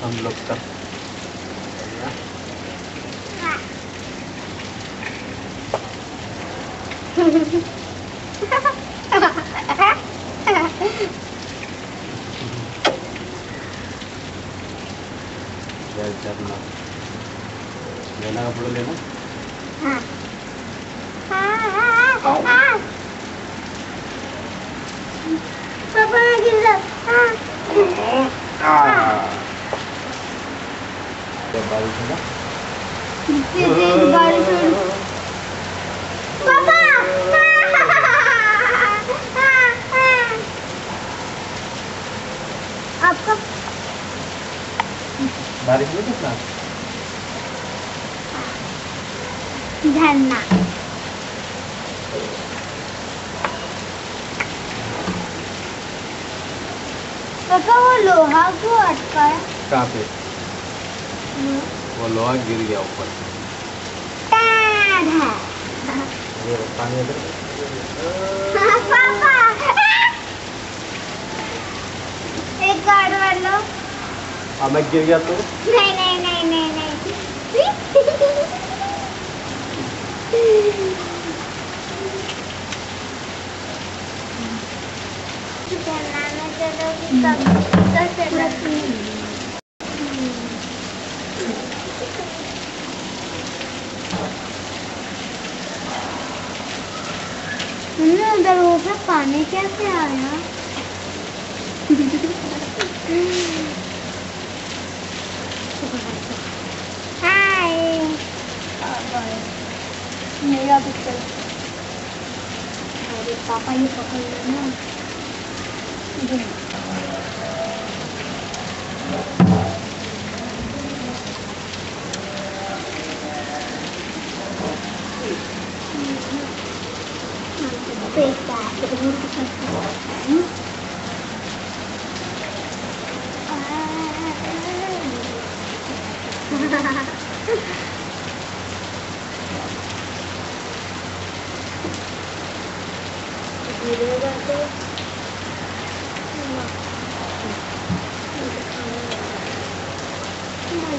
हम लोग का। लेना कपड़ा लेना। बारिश है ना? बारिश पापा आपका बारिश में कितना झरना पापा वो लोहा क्यों अटका है? कहाँ पे? वो लोहा गिर गया ऊपर। पानी इधर। पापा एक गार्ड वाला। अब मैं गिर गया तो? नहीं नहीं नहीं नहीं नहीं। उधर ऊपर पानी कैसे आया? हाय मेरा पिक्चर। अरे पापा ये पकड़ लेना।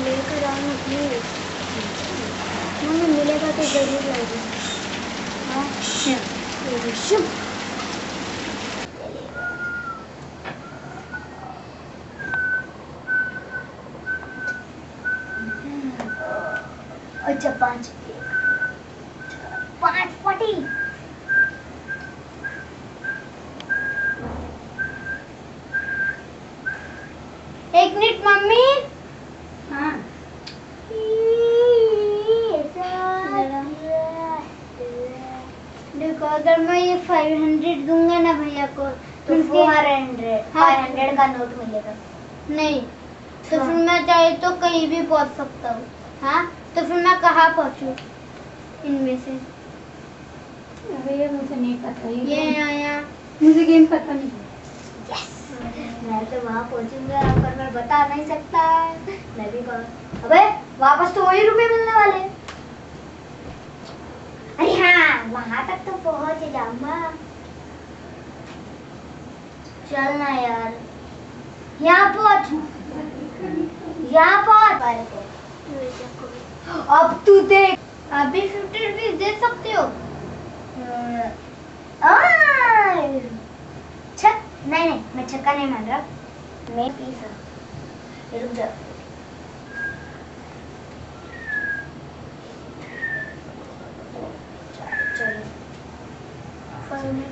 लेकर आना प्लीज। मम्मी मिलेगा तो जरूर लाएगी। हाँ शुभ। अच्छा 5:40। एक मिनट मम्मी। हाँ देखो अगर मैं ये 500 दूंगा ना भैया को तो 500 का नोट मिलेगा। नहीं तो फिर मैं चाहे तो कहीं भी पहुंच सकता हूँ। हाँ तो फिर मैं कहाँ पहुंचूं इनमें से? भैया मुझे नहीं पता ये आया। मुझे गेम पता नहीं। मैं तो वहाँ पहुंचूंगा पर मैं बता नहीं सकता। मैं भी अबे वापस तो वही रुपए मिलने वाले। अरे हाँ वहाँ तक तो पहुंच जाऊंगा। चल ना यार यहाँ पहुंच। अब तू देख अभी 50 रुपीज दे सकते हो। नहीं नहीं मैं छक्का नहीं मान रहा। मैं पीस रुक जा। चलो नहीं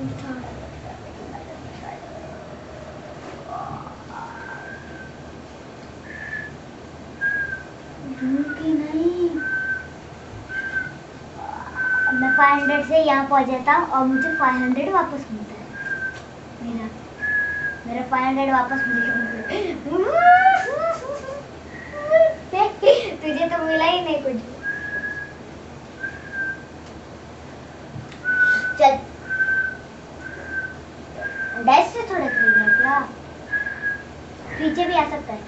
मैं 500 से यहाँ पहुँच जाता हूँ और मुझे 500 वापस मिलता है। मेरा 500 वापस मिलेगा। तुझे तो मिला ही नहीं कुछ। चल डैश से थोड़ा खरीदना क्या? पीछे भी आ सकता है।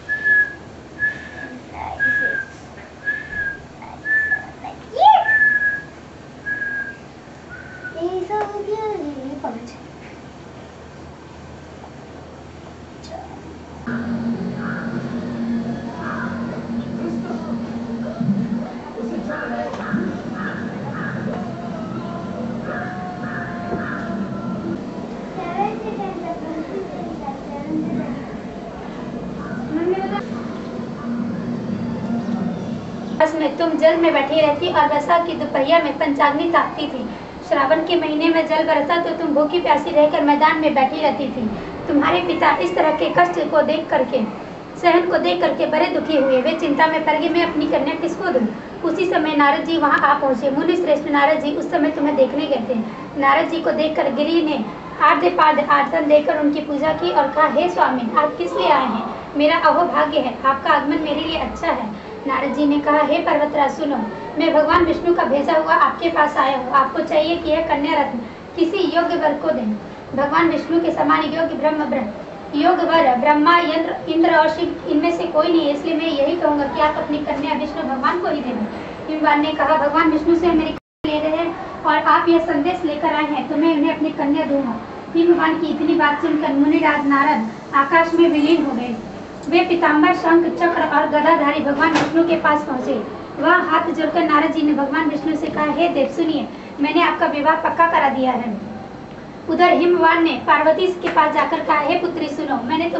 तुम जल में बैठी रहती और वैसा की दोपहरिया में पंचाग्नि तापती थी। श्रावण के महीने में जल बरसा तो तुम भूखी प्यासी रहकर मैदान में बैठी रहती थी। तुम्हारे पिता इस तरह के कष्ट को देख करके बड़े दुखी हुए। वे चिंता में पड़ गए, मैं अपनी कन्या किसको दूं। उसी समय नारद जी वहां आ पहुंचे। मुनि श्रेष्ठ नारद जी उस समय तुम्हें देखने गए थे। नारद जी को देखकर गिरि ने आर्धपाद आसन देकर उनकी पूजा की और कहा, हे स्वामी, आप किस लिए आए हैं? मेरा अहोभाग्य है, आपका आगमन मेरे लिए अच्छा है। नारद जी ने कहा, हे पर्वतराज सुनो, मैं भगवान विष्णु का भेजा हुआ आपके पास आया हूँ। आपको चाहिए कि यह कन्या रत्न किसी योग्य वर को दें। भगवान विष्णु के समान योग्य वर ब्रह्मा, इंद्र और शिव इनमें से कोई नहीं है, इसलिए मैं यही कहूँगा कि आप अपनी कन्या विष्णु भगवान को ही दे दें। हिमवान ने कहा, भगवान विष्णु से मेरी कन्या ले रहे हैं और आप यह संदेश लेकर आए हैं तो मैं उन्हें अपनी कन्या दूंगा। हिमवान की इतनी बात सुनकर मुनिराज नारद आकाश में विलीन हो गए। वे पीताम्बर, शंख, चक्र और गदाधारी भगवान विष्णु के पास पहुँचे। वह हाथ जोड़कर नारद जी ने भगवान विष्णु से कहा, हे देव सुनिए, मैंने आपका विवाह पक्का करा दिया है। उधर हिमवान ने पार्वती के पास जाकर कहा, हे पुत्री सुनो, मैंने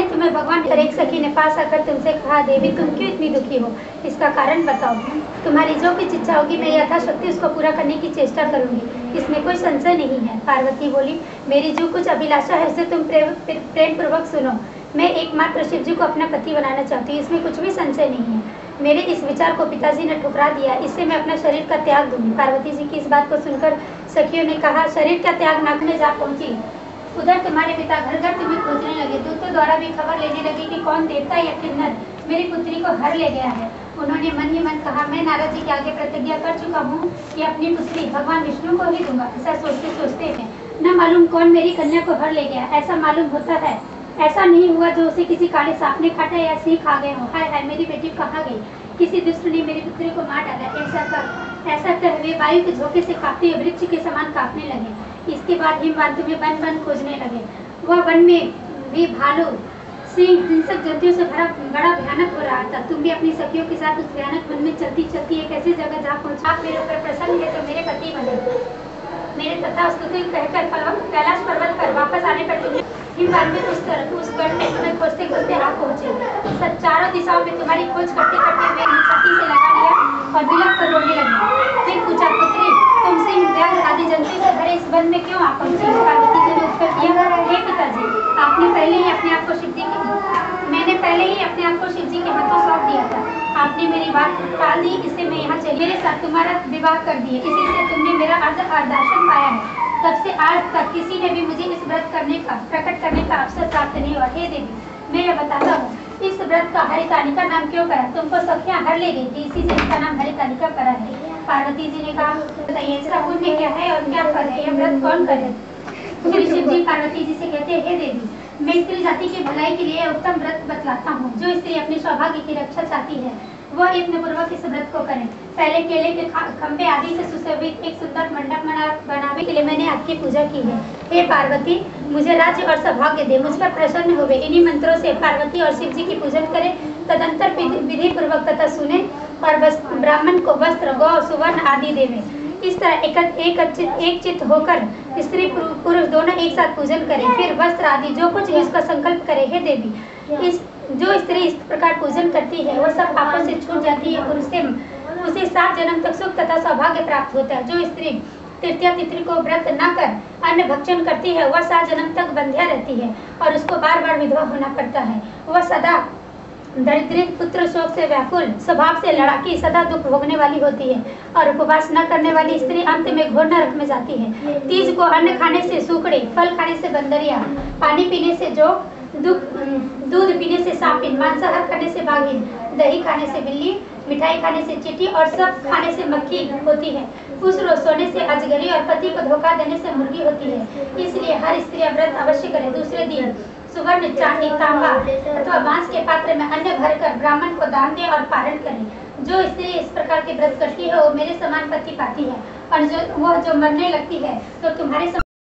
तुम्हें भगवान एक सखी ने पास आकर तुमसे कहा, देवी तुम क्यों इतनी दुखी हो, इसका कारण बताओ। तुम्हारी जो भी इच्छा होगी मैं यथाशक्ति उसको पूरा करने की चेष्टा करूंगी, इसमें कोई संशय नहीं है। पार्वती बोली, मेरी जो कुछ अभिलाषा है उसे तुम प्रेम पूर्वक सुनो। मैं एकमात्र शिव जी को अपना पति बनाना चाहती हूँ, इसमें कुछ भी संशय नहीं है। मेरे इस विचार को पिताजी ने ठुकरा दिया, इससे मैं अपना शरीर का त्याग दूंगी। पार्वती जी की इस बात को सुनकर सखियों ने कहा, शरीर का त्याग नाक में जा पहुंची। उधर तुम्हारे पिता घर घर तुम्हें खोजने लगे। दूतों द्वारा भी खबर लेने लगे कि कौन देवता या किन्नर मेरी पुत्री को हर ले गया है। उन्होंने मन ही मन कहा, मैं नारद जी के आगे प्रतिज्ञा कर चुका हूँ कि अपनी पुत्री भगवान विष्णु को ही दूंगा। ऐसा सोचते सोचते हैं न मालूम कौन मेरी कन्या को हर ले गया। ऐसा मालूम होता है ऐसा नहीं हुआ जो उसे किसी काले सांप ने काटा या सिंह खा गए हो। हाय हाय, मेरी बेटी कहाँ गई? किसी दुष्ट ने मेरी पुत्री को मार डाला। ऐसा कर वे वायु के झोंके से कांपते वृक्ष के समान कांपने लगे। इसके बाद हिमवान तुम्हें वन वन खोजने लगे। वह वन में भी भालू, सिंह, हिंसक जंतुओं से भरा बड़ा भयानक हो रहा था। तुम भी अपनी सखियों के साथ उस भयानक वन में चलती चलती एक ऐसी जगह जहाँ पहुँचा, आप मेरे ऊपर प्रसन्न है तो मेरे पति बने। मेरे तथा स्तुति कहकर कैलाश पर्वत पर वापस आने पर तुम्हें हिमवान में उस वन में तुम्हें खोजते खोजते आ पहुँचे। चारों दिशाओं में तुम्हारी खोज करते करते वे छाती से लगा लिया और विलप कर रोने लगे। फिर पूछा, पुत्री तुम सिंह, व्याघ्र आदि जंतु से भरे इस वन में क्यों आ पहुँची? पार्वती जी ने उत्तर दिया, हे पिताजी, मैंने पहले ही अपने आप को शिव जी के हाथों सौंप दिया था। आपने मेरी बात टाल दी, इससे मैं यहाँ चली। मेरे साथ तुम्हारा विवाह कर दिए, इसी से तुमने मेरा अर्धाश्रम पाया है। तब से आज तक किसी ने भी मुझे इस व्रत प्रकट करने का अवसर प्राप्त नहीं हुआ। हे देवी, मैं यह बताता हूँ, इस व्रत का हरितालिका नाम क्यों पड़ा? तुमको सखियां हर ले गई थी, इसी से इसका नाम हरितालिका पड़ा है। पार्वती जी ने कहा, बताइए इसका पुण्य क्या है और क्या फल है? यह व्रत कौन करे? श्री शिव जी पार्वती जी से कहते हैं, हे देवी, मैं स्त्री जाति की भलाई के लिए उत्तम व्रत बतलाता हूँ। जो स्त्री अपने सौभाग्य की रक्षा चाहती है वह यत्न पूर्वक इस व्रत को करे। पहले केले के खंभे आदि से सुशोभित एक सुंदर मंडप बनाने के लिए मैंने आपकी पूजा की है। हे पार्वती, मुझे राज्य और सौभाग्य दे, मुझ पर प्रसन्न होवे। इन्हीं मंत्रों से पार्वती और शिव जी की पूजन करें, तदंतर विधि पूर्वक तथा सुने और ब्राह्मण को वस्त्र, गौ, सुवर्ण आदि देवे। इस तरह एक चित्त होकर स्त्री पुरुष दोनों एक साथ पूजन करें, फिर वस्त्र आदि जो कुछ है उसका संकल्प करें। हे देवी, जो स्त्री इस प्रकार पूजन करती है वह सब पापों से छूट जाती है और उसे 7 जन्म तक सुख तथा सौभाग्य प्राप्त होता है। जो स्त्री तृतीया तिथि को व्रत न कर अन्न भक्षण करती है वह 7 जन्म तक बंध्या रहती है और उसको बार बार विधवा होना पड़ता है। वह सदा दरिद्रित, पुत्र शोक से व्याकुल, स्वभाव से लड़ाकी, सदा दुख भोगने वाली होती है और उपवास न करने वाली स्त्री अंत में घोर नरक में जाती है। तीज को अन्न खाने से सूखड़े, फल खाने से बंदरिया, पानी पीने से जोग, दूध पीने से सांपिन, मांसाहार खाने से बाघिन, दही खाने से बिल्ली, मिठाई खाने से चींटी और सब खाने से मक्खी होती है। उस रोज सोने से अजगरी और पति को धोखा देने से मुर्गी होती है। इसलिए हर स्त्री व्रत अवश्य करे। दूसरे दिन सुवर्ण, चांदी, तांबा अथवा बांस के पात्र में अन्न भरकर ब्राह्मण को दान दे और पारण करे। जो स्त्री इस प्रकार के व्रत करती है वो मेरे समान पति पाती है और जो मरने लगती है तो तुम्हारे